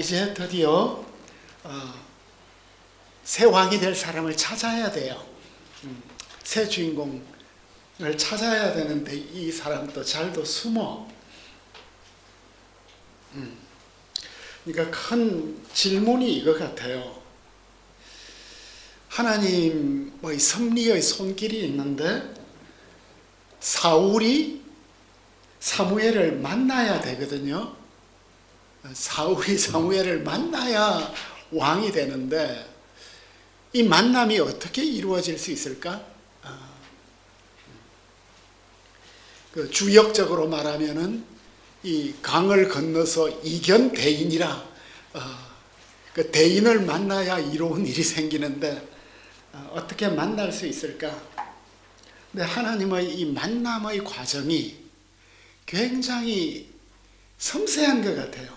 이제 드디어 새 왕이 될 사람을 찾아야 돼요. 새 주인공을 찾아야 되는데 이 사람도 잘도 숨어. 그러니까 큰 질문이 이거 같아요. 하나님의 섭리의 손길이 있는데 사울이 사무엘을 만나야 되거든요. 사울이 사무엘을 만나야 왕이 되는데 이 만남이 어떻게 이루어질 수 있을까? 그 주역적으로 말하면은 이 강을 건너서 이견 대인이라 그 대인을 만나야 이로운 일이 생기는데 어떻게 만날 수 있을까? 근데 하나님의 이 만남의 과정이 굉장히 섬세한 것 같아요.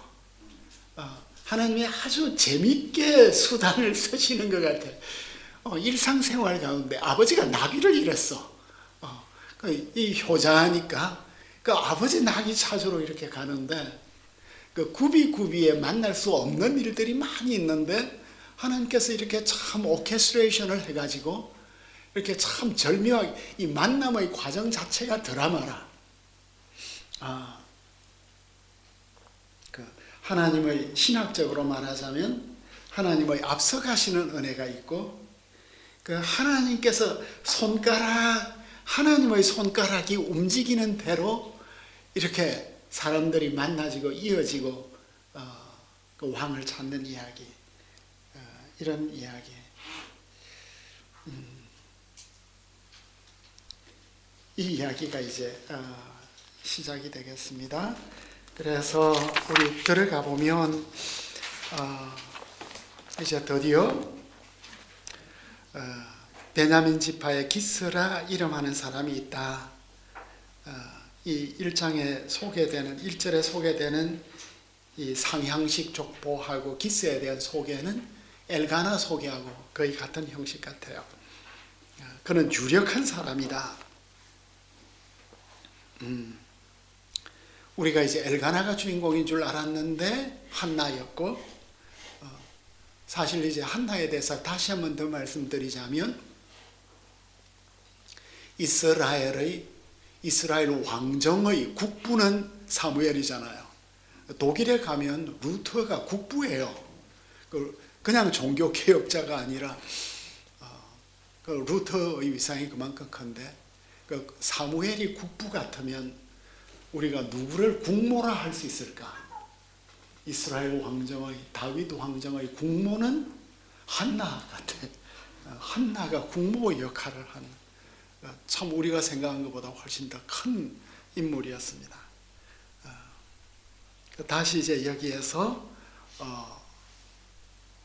하나님이 아주 재밌게 수단을 쓰시는 것 같아요. 일상생활 가운데 아버지가 나귀를 잃었어. 이 효자니까 그 아버지 나귀 찾으러 이렇게 가는데 그 구비구비에 만날 수 없는 일들이 많이 있는데 하나님께서 이렇게 참 오케스트레이션을 해가지고 이렇게 참 절묘하게 이 만남의 과정 자체가 드라마라. 하나님의 신학적으로 말하자면 하나님의 앞서가시는 은혜가 있고 그 하나님께서 하나님의 손가락이 움직이는 대로 이렇게 사람들이 만나지고 이어지고 그 왕을 찾는 이야기, 이런 이야기. 이 이야기가 이제 시작이 되겠습니다. 그래서 우리 들어가 보면 이제 드디어 베냐민 지파의 기스라 이름하는 사람이 있다. 이 1장에 소개되는 1절에 소개되는 이 상향식 족보하고 기스에 대한 소개는 엘가나 소개하고 거의 같은 형식 같아요. 그는 유력한 사람이다. 우리가 이제 엘가나가 주인공인 줄 알았는데 한나였고, 사실 이제 한나에 대해서 다시 한 번 더 말씀드리자면 이스라엘 왕정의 국부는 사무엘이잖아요. 독일에 가면 루터가 국부예요. 그냥 종교개혁자가 아니라 그 루터의 위상이 그만큼 큰데 그 사무엘이 국부 같으면 우리가 누구를 국모라 할 수 있을까? 이스라엘 왕정의 다윗 왕정의 국모는 한나 같아. 한나가 국모 역할을 하는 참 우리가 생각한 것보다 훨씬 더 큰 인물이었습니다. 다시 이제 여기에서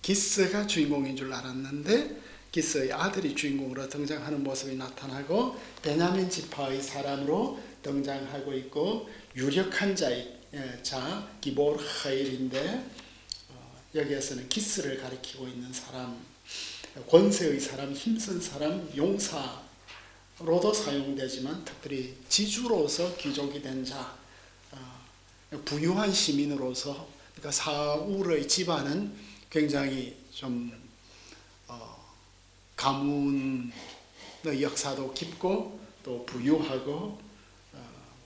기스가 주인공인 줄 알았는데 기스의 아들이 주인공으로 등장하는 모습이 나타나고 베냐민 지파의 사람으로 등장하고 있고 유력한 자 기볼 하일인데 여기에서는 기스를 가리키고 있는 사람, 권세의 사람, 힘쓴 사람, 용사로도 사용되지만 특별히 지주로서 귀족이 된 자, 부유한 시민으로서 그러니까 사울의 집안은 굉장히 좀 가문의 역사도 깊고 또 부유하고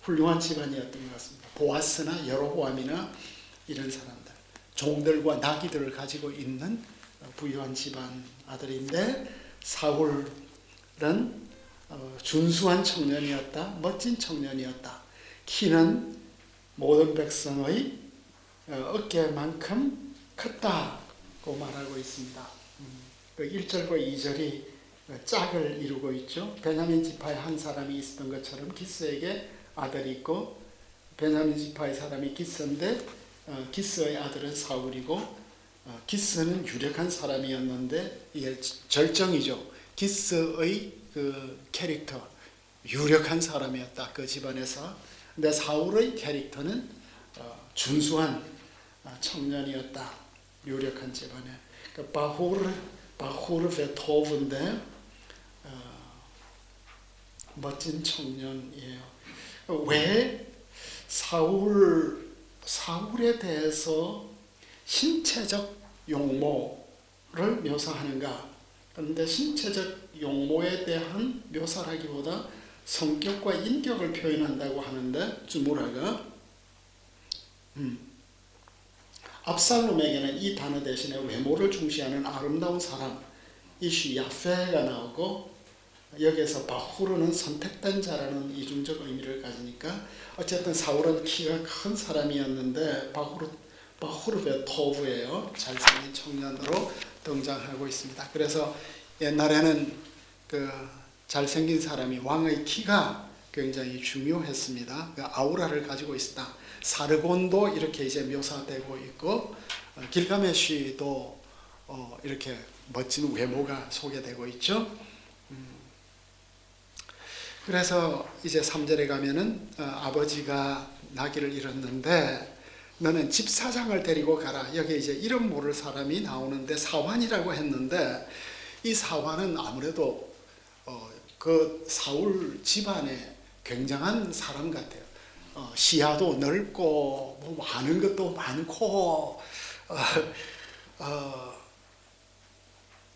훌륭한 집안이었던 것 같습니다. 보아스나 여로보암이나 이런 사람들, 종들과 나귀들을 가지고 있는 부유한 집안 아들인데 사울은 준수한 청년이었다. 멋진 청년이었다. 키는 모든 백성의 어깨만큼 컸다고 말하고 있습니다. 1절과 2절이 짝을 이루고 있죠. 베냐민 지파의 한 사람이 있었던 것처럼 기스에게 아들이 있고 베냐민 지파의 사람이 기스인데 기스의 아들은 사울이고 기스는 유력한 사람이었는데 이게 절정이죠. 기스의 그 캐릭터 유력한 사람이었다. 그 집안에서. 근데 사울의 캐릭터는 준수한 청년이었다. 유력한 집안에. 바후르 베토브인데 멋진 청년이에요. 왜 사울에 대해서 신체적 용모를 묘사하는가? 그런데 신체적 용모에 대한 묘사라기보다 성격과 인격을 표현한다고 하는데 주무라가 압살롬에게는 이 단어 대신에 외모를 중시하는 아름다운 사람 이슈 야페가 나오고 여기에서 바후르는 선택된 자라는 이중적 의미를 가지니까 어쨌든 사울은 키가 큰 사람이었는데 바후르베 토브예요. 잘생긴 청년으로 등장하고 있습니다. 그래서 옛날에는 그 잘생긴 사람이 왕의 키가 굉장히 중요했습니다. 그 아우라를 가지고 있다. 사르곤도 이렇게 이제 묘사되고 있고 길가메시도 이렇게 멋진 외모가 소개되고 있죠. 그래서 이제 3절에 가면은 아버지가 나귀를 잃었는데 너는 집사장을 데리고 가라. 여기 이제 이름 모를 사람이 나오는데 사환이라고 했는데 이 사환은 아무래도 그 사울 집안에 굉장한 사람 같아요. 시야도 넓고 뭐 아는 것도 많고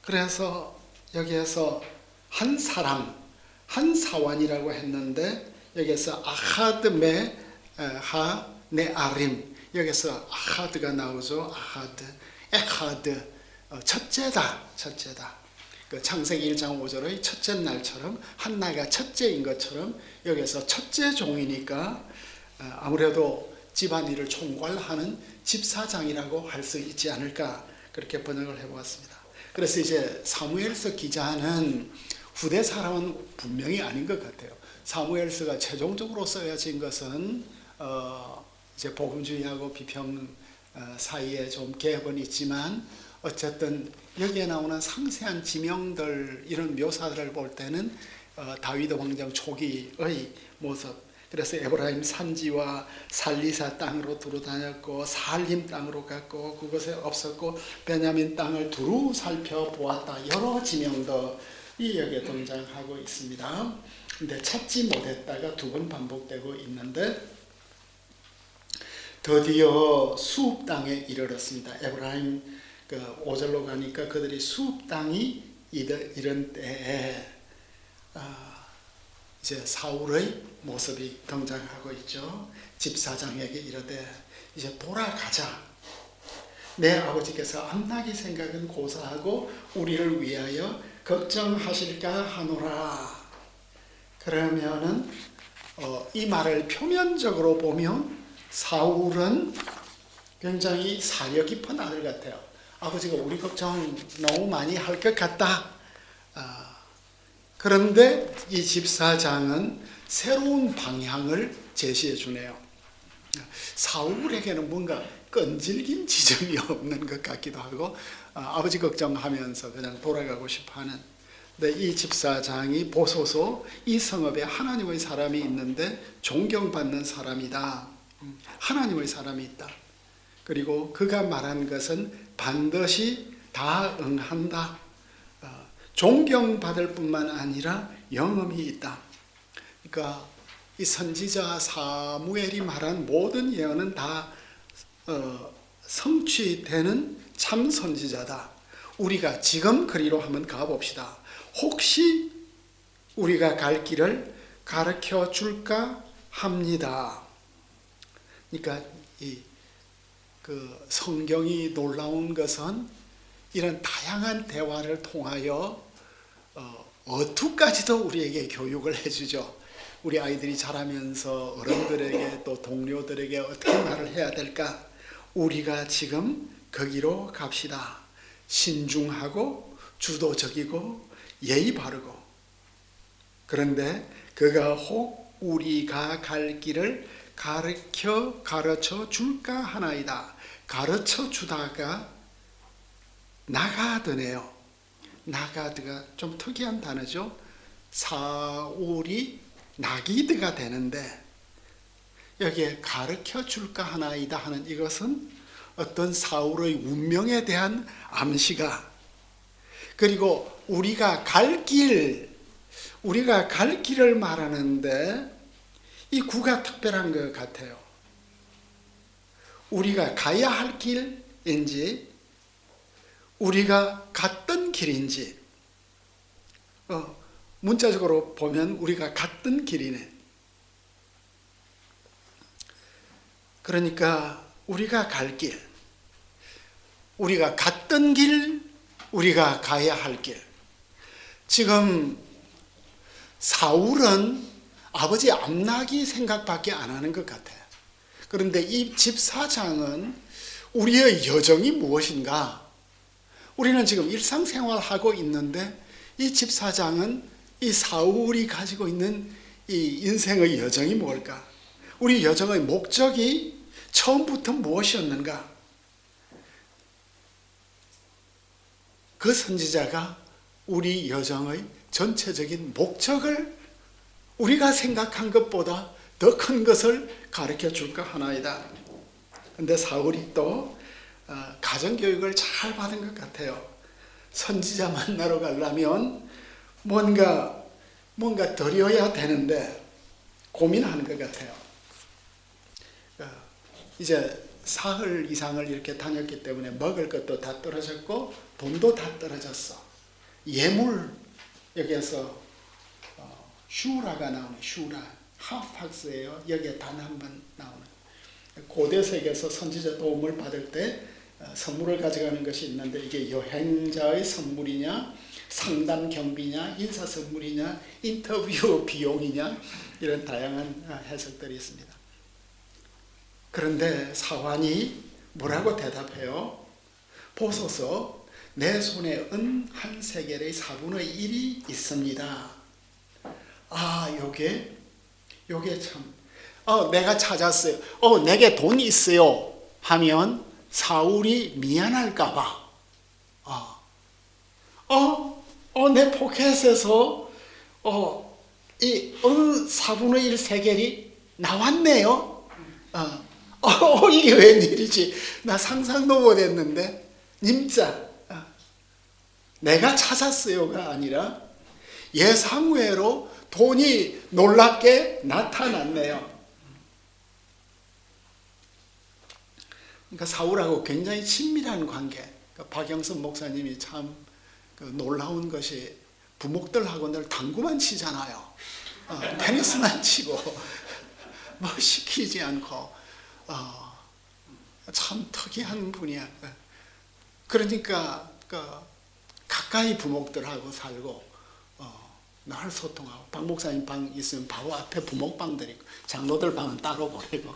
그래서 여기에서 한 사람 한 사환이라고 했는데 여기에서 아하드메 하네아림 여기서 아하드가 나오죠. 아하드, 에하드 첫째다. 그 창세기 1장 5절의 첫째 날처럼 한나가 첫째인 것처럼 여기서 첫째 종이니까 아무래도 집안일을 총괄하는 집사장이라고 할 수 있지 않을까 그렇게 번역을 해보았습니다. 그래서 이제 사무엘서 기자는 후대 사람은 분명히 아닌 것 같아요. 사무엘서가 최종적으로 써야진 것은 이제 복음주의하고 비평 사이에 좀 갭은 있지만 어쨌든 여기에 나오는 상세한 지명들 이런 묘사들을 볼 때는 다윗 왕정 초기의 모습 그래서 에브라임 산지와 살리사 땅으로 두루 다녔고 살림 땅으로 갔고 그곳에 없었고 베냐민 땅을 두루 살펴보았다. 여러 지명들이 여기에 등장하고 있습니다. 근데 찾지 못했다가 두 번 반복되고 있는데 드디어 수읍 땅에 이르렀습니다. 에브라임 5절로 가니까 그들이 수읍 땅이 이른 때에 이제 사울의 모습이 등장하고 있죠. 집사장에게 이르되 이제 돌아가자. 내 아버지께서 암나기 생각은 고사하고 우리를 위하여 걱정하실까 하노라. 그러면은 이 말을 표면적으로 보면 사울은 굉장히 사려 깊은 아들 같아요. 아버지가 우리 걱정 너무 많이 할 것 같다. 그런데 이 집사장은 새로운 방향을 제시해 주네요. 사울에게는 뭔가 끈질긴 지점이 없는 것 같기도 하고 아버지 걱정하면서 그냥 돌아가고 싶어하는. 근데 이 집사장이 보소서 이 성읍에 하나님의 사람이 있는데 존경받는 사람이다. 하나님의 사람이 있다. 그리고 그가 말한 것은 반드시 다 응한다. 존경받을 뿐만 아니라 영험이 있다. 그러니까 이 선지자 사무엘이 말한 모든 예언은 다 성취되는 참 선지자다. 우리가 지금 그리로 한번 가봅시다. 혹시 우리가 갈 길을 가르쳐 줄까 합니다. 그러니까 그 성경이 놀라운 것은 이런 다양한 대화를 통하여 어투까지도 우리에게 교육을 해주죠. 우리 아이들이 자라면서 어른들에게 또 동료들에게 어떻게 말을 해야 될까? 우리가 지금 거기로 갑시다. 신중하고 주도적이고 예의 바르고. 그런데 그가 혹 우리가 갈 길을 가르쳐 줄까 하나이다. 가르쳐 주다가 나가드네요. 나가드가 좀 특이한 단어죠. 사울이 나기드가 되는데 여기에 가르쳐 줄까 하나이다 하는 이것은 어떤 사울의 운명에 대한 암시가, 그리고 우리가 갈 길을 말하는데 이 구가 특별한 것 같아요. 우리가 가야 할 길, 길인지 우리가 갔던 길인지 문자적으로 보면 우리가 갔던 길이네. 그러니까 우리가 갈 길, 우리가 갔던 길, 우리가 가야 할 길. 지금 사울은 아버지 암나기 생각밖에 안 하는 것 같아요. 그런데 이 집사장은 우리의 여정이 무엇인가? 우리는 지금 일상생활하고 있는데 이 집사장은 이 사울이 가지고 있는 이 인생의 여정이 뭘까? 우리 여정의 목적이 처음부터 무엇이었는가? 그 선지자가 우리 여정의 전체적인 목적을 우리가 생각한 것보다 더 큰 것을 가르쳐 줄까 하나이다. 근데 사울이 또 가정교육을 잘 받은 것 같아요. 선지자 만나러 가려면 뭔가 드려야 되는데 고민하는 것 같아요. 이제 사흘 이상을 이렇게 다녔기 때문에 먹을 것도 다 떨어졌고 돈도 다 떨어졌어. 예물, 여기에서 슈라가 나오네. 슈라 하팍스예요. 여기에 단 한 번 나오는. 고대 세계에서 선지자 도움을 받을 때 선물을 가져가는 것이 있는데 이게 여행자의 선물이냐, 상담 경비냐, 인사 선물이냐, 인터뷰 비용이냐, 이런 다양한 해석들이 있습니다. 그런데 사환이 뭐라고 대답해요? 보소서, 내 손에 은 한 세겔의 4분의 1이 있습니다. 요게 참, 내가 찾았어요. 내게 돈이 있어요. 하면 사울이 미안할까봐. 내 포켓에서 이 은 4분의 1 세겔이 나왔네요. 이게 웬일이지? 나 상상도 못했는데. nim자, 내가 찾았어요가 아니라 예상외로 돈이 놀랍게 나타났네요. 그러니까 사울하고 굉장히 친밀한 관계. 그러니까 박영선 목사님이 참 놀라운 것이 부목들하고 늘 당구만 치잖아요. 테니스만 치고 뭐 시키지 않고 참 특이한 분이야. 그러니까 가까이 부목들하고 살고 늘 소통하고, 박 목사님 방 있으면 바로 앞에 부목방들이 있고 장로들 방은 따로 보내고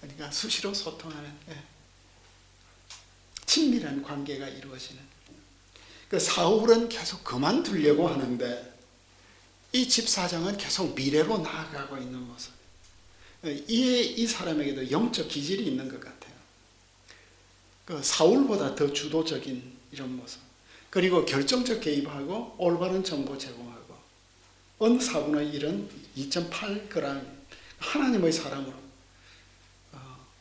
그러니까 수시로 소통하는 친밀한 관계가 이루어지는. 그 사울은 계속 그만두려고 하는데 이 집사장은 계속 미래로 나아가고 있는 모습. 이 사람에게도 영적 기질이 있는 것 같아요. 그 사울보다 더 주도적인 이런 모습. 그리고 결정적 개입하고 올바른 정보 제공하고. 은 4분의 1은 2.8g 하나님의 사람으로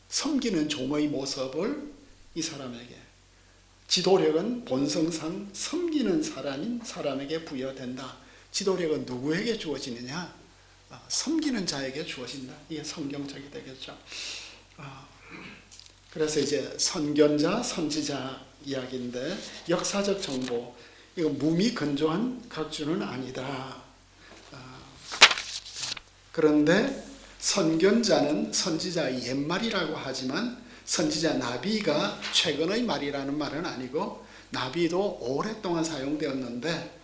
섬기는 종의 모습을 이 사람에게, 지도력은 본성상 섬기는 사람에게 부여된다. 지도력은 누구에게 주어지느냐? 섬기는 자에게 주어진다. 이게 성경적이 되겠죠. 그래서 이제 선견자, 선지자 이야기인데 역사적 정보, 이거 무미건조한 각주는 아니다. 그런데 선견자는 선지자의 옛말이라고 하지만 선지자 나비가 최근의 말이라는 말은 아니고 나비도 오랫동안 사용되었는데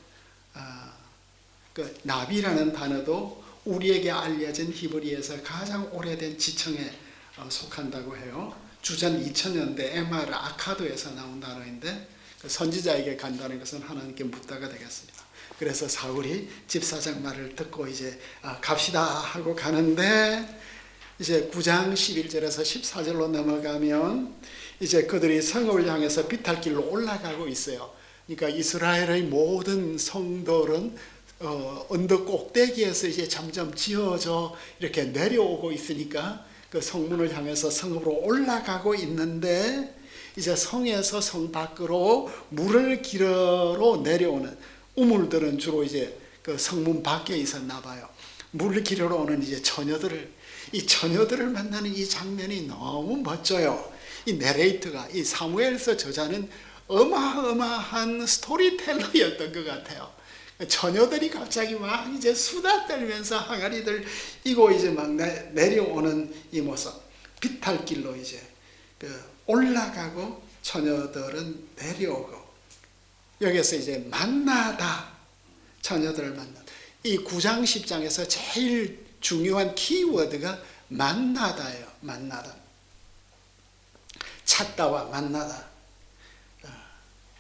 그 나비라는 단어도 우리에게 알려진 히브리에서 가장 오래된 지청에 속한다고 해요. 주전 2000년대 MR 아카드에서 나온 단어인데 선지자에게 간다는 것은 하나님께 묻다가 되겠습니다. 그래서 사울이 집사장 말을 듣고 이제 갑시다 하고 가는데 이제 9장 11절에서 14절로 넘어가면 이제 그들이 성읍을 향해서 비탈길로 올라가고 있어요. 그러니까 이스라엘의 모든 성들은 언덕 꼭대기에서 이제 점점 지어져 이렇게 내려오고 있으니까 그 성문을 향해서 성읍으로 올라가고 있는데 이제 성에서 성 밖으로 물을 기르러 내려오는 우물들은 주로 이제 그 성문 밖에 있었나 봐요. 물을 기르러 오는 이제 처녀들을 만나는 이 장면이 너무 멋져요. 이 내레이터가, 이 사무엘서 저자는 어마어마한 스토리텔러였던 것 같아요. 처녀들이 갑자기 막 이제 수다 떨면서 항아리들 이고 이제 막 내려오는 이 모습, 비탈길로 이제 올라가고 처녀들은 내려오고, 여기서 이제 만나다, 처녀들을 만나다. 이 9장 10장에서 제일 중요한 키워드가 만나다예요. 만나다, 찾다와 만나다.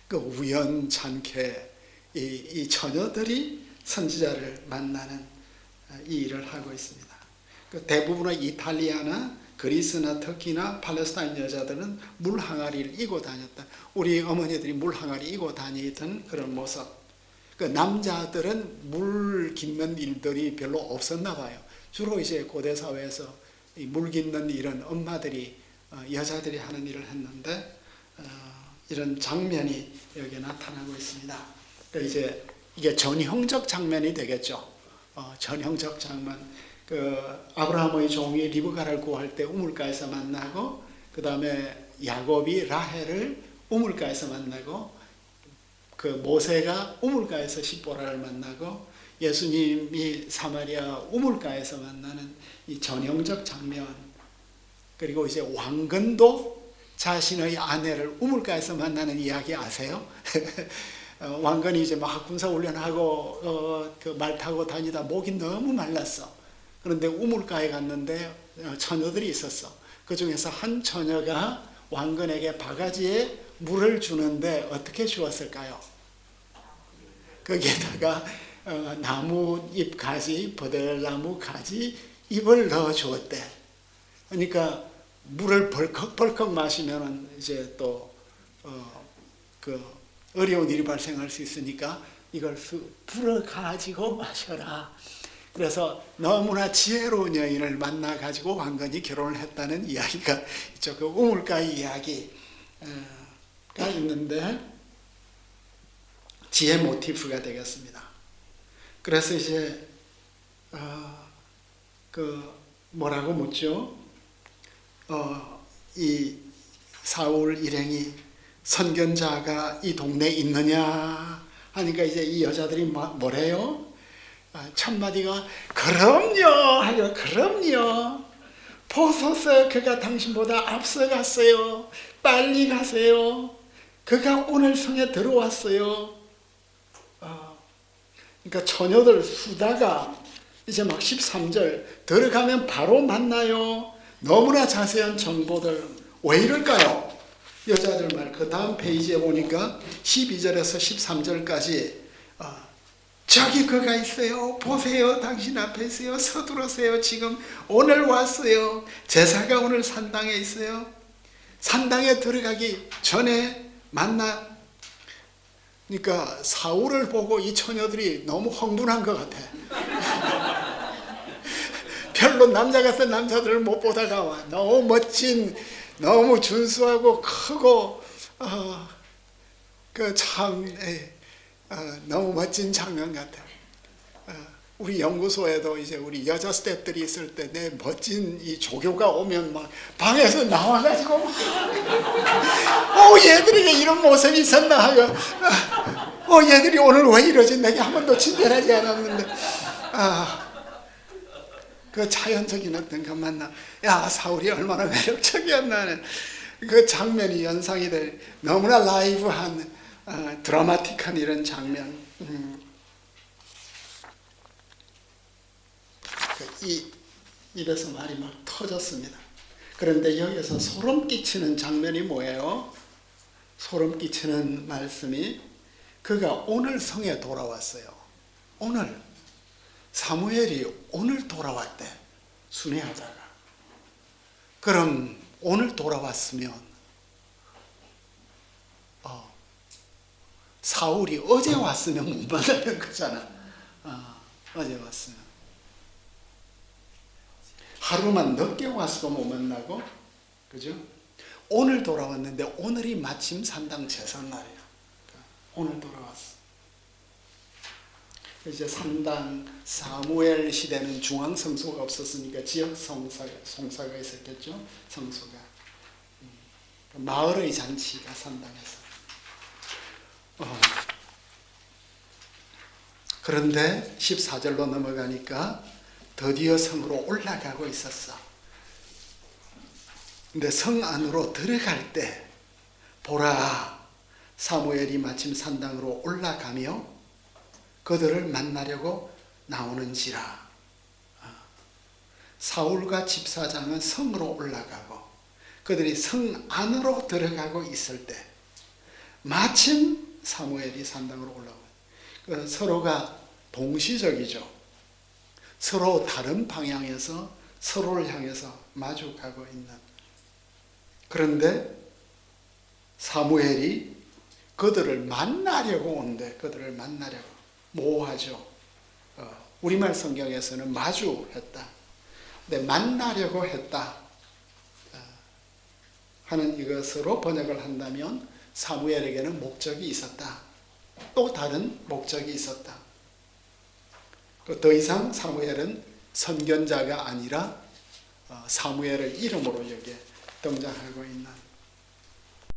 그 우연찮게 이 처녀들이 선지자를 만나는 이 일을 하고 있습니다. 그 대부분의 이탈리아나 그리스나 터키나 팔레스타인 여자들은 물 항아리를 이고 다녔다. 우리 어머니들이 물 항아리 이고 다니던 그런 모습. 그 남자들은 물 깃는 일들이 별로 없었나 봐요. 주로 이제 고대 사회에서 이 물 깃는 일은 엄마들이, 여자들이 하는 일을 했는데, 이런 장면이 여기에 나타나고 있습니다. 이제 이게 전형적 장면이 되겠죠. 전형적 장면. 아브라함의 종이 리브가를 구할 때 우물가에서 만나고, 그 다음에 야곱이 라헬을 우물가에서 만나고, 그 모세가 우물가에서 십보라를 만나고, 예수님이 사마리아 우물가에서 만나는 이 전형적 장면. 그리고 이제 왕건도 자신의 아내를 우물가에서 만나는 이야기 아세요? 왕건이 이제 막 군사훈련하고 그 말 타고 다니다 목이 너무 말랐어. 그런데 우물가에 갔는데 처녀들이 있었어. 그 중에서 한 처녀가 왕건에게 바가지에 물을 주는데 어떻게 주었을까요? 거기에다가 나무잎 가지, 버들나무 가지 잎을 넣어 주었대. 그러니까 물을 벌컥벌컥 마시면 이제 또 어려운 일이 발생할 수 있으니까 이걸 불어 가지고 마셔라. 그래서 너무나 지혜로운 여인을 만나 가지고 왕건이 결혼을 했다는 이야기가 있죠. 그 우물가 이야기가 있는데 지혜 모티프가 되겠습니다. 그래서 이제 뭐라고 묻죠? 이 사울 일행이 선견자가 이 동네에 있느냐 하니까 이제 이 여자들이 뭐래요? 첫 마디가 그럼요 하여 그럼요. 보소서 그가 당신보다 앞서갔어요. 빨리 가세요. 그가 오늘 성에 들어왔어요. 그러니까 처녀들 수다가 이제 막 13절 들어가면 바로 만나요. 너무나 자세한 정보들. 왜 이럴까요? 여자들 말. 그 다음 페이지에 보니까 12절에서 13절까지 저기 그가 있어요. 보세요. 당신 앞에 있어요. 서두르세요. 지금 오늘 왔어요. 제사가 오늘 산당에 있어요. 산당에 들어가기 전에 만나. 그러니까 사울을 보고 이 처녀들이 너무 흥분한 것 같아. 별로 남자 같은 남자들을 못 보다가 와. 너무 멋진, 너무 준수하고 크고 너무 멋진 장면 같아. 우리 연구소에도 이제 우리 여자 스태프들이 있을 때 내 멋진 이 조교가 오면 막 방에서 나와가지고 얘들에게 이런 모습이 있었나 하여 얘들이 오늘 왜 이러지? 내가 한 번도 친절하지 않았는데 그 자연적인 어떤 그 만남. 야, 사울이 얼마나 매력적이었나. 그 장면이 연상이 될 너무나 라이브한 드라마틱한 이런 장면. 입에서 말이 막 터졌습니다. 그런데 여기서 소름 끼치는 장면이 뭐예요? 소름 끼치는 말씀이 그가 오늘 성에 돌아왔어요. 오늘 사무엘이 오늘 돌아왔대. 순회하다가. 그럼 오늘 돌아왔으면 사울이 어제 왔으면 못 만나는 거잖아. 어제 왔으면. 하루만 늦게 왔어도 못 만나고, 그죠? 오늘 돌아왔는데 오늘이 마침 산당 제삿날이야. 오늘 돌아왔어. 이제 산당 사무엘 시대는 중앙 성소가 없었으니까 지역 성사가 있었겠죠. 성소가. 마을의 잔치가 산당에서. 그런데 14절로 넘어가니까 드디어 성으로 올라가고 있었어. 근데 성 안으로 들어갈 때 보라, 사무엘이 마침 산당으로 올라가며 그들을 만나려고 나오는지라. 사울과 집사장은 성으로 올라가고 그들이 성 안으로 들어가고 있을 때 마침 사무엘이 산당으로 올라가고, 서로가 동시적이죠. 서로 다른 방향에서 서로를 향해서 마주가고 있는. 그런데 사무엘이 그들을 만나려고 오는데, 그들을 만나려고 모하죠. 우리말 성경에서는 마주했다. 근데 만나려고 했다 하는 이것으로 번역을 한다면 사무엘에게는 목적이 있었다. 또 다른 목적이 있었다. 더 이상 사무엘은 선견자가 아니라 사무엘을 이름으로 여기에 등장하고 있는